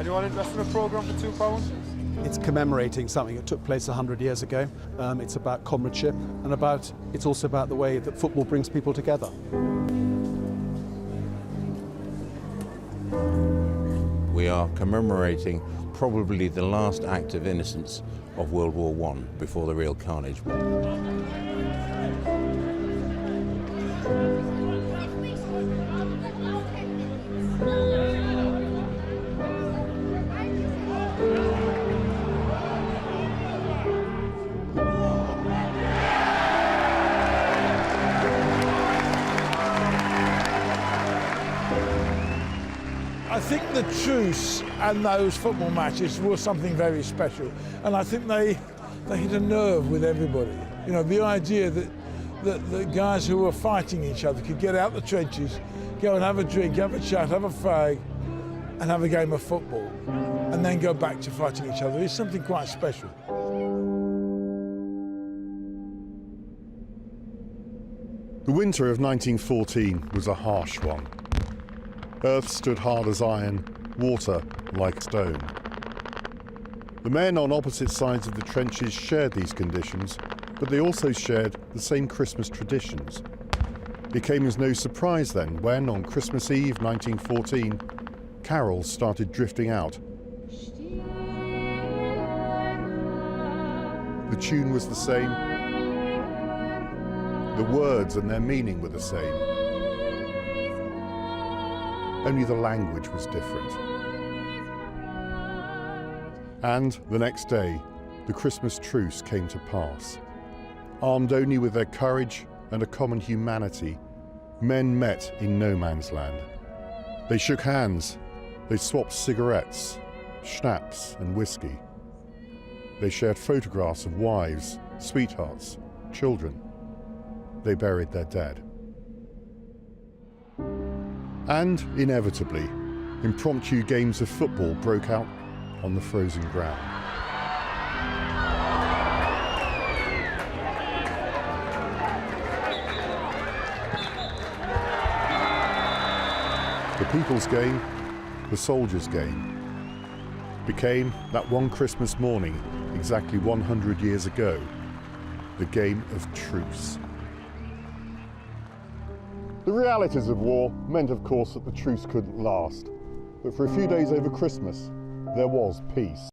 Anyone interested in a programme for £2? It's commemorating something that took place 100 years ago. It's about comradeship and it's also about the way that football brings people together. We are commemorating probably the last act of innocence of World War I before the real carnage. I think the truce and those football matches were something very special, and I think they hit a nerve with everybody. You know, the idea that the guys who were fighting each other could get out the trenches, go and have a drink, have a chat, have a fag, and have a game of football, and then go back to fighting each other is something quite special. The winter of 1914 was a harsh one. Earth stood hard as iron, water like stone. The men on opposite sides of the trenches shared these conditions, but they also shared the same Christmas traditions. It came as no surprise then when, on Christmas Eve 1914, carols started drifting out. The tune was the same. The words and their meaning were the same. Only the language was different. And the next day, the Christmas truce came to pass. Armed only with their courage and a common humanity, men met in no man's land. They shook hands, they swapped cigarettes, schnapps and whiskey. They shared photographs of wives, sweethearts, children. They buried their dead. And, inevitably, impromptu games of football broke out on the frozen ground. The people's game, the soldiers' game, became, that one Christmas morning, exactly 100 years ago, the Game of Truce. The realities of war meant, of course, that the truce couldn't last. But for a few days over Christmas, there was peace.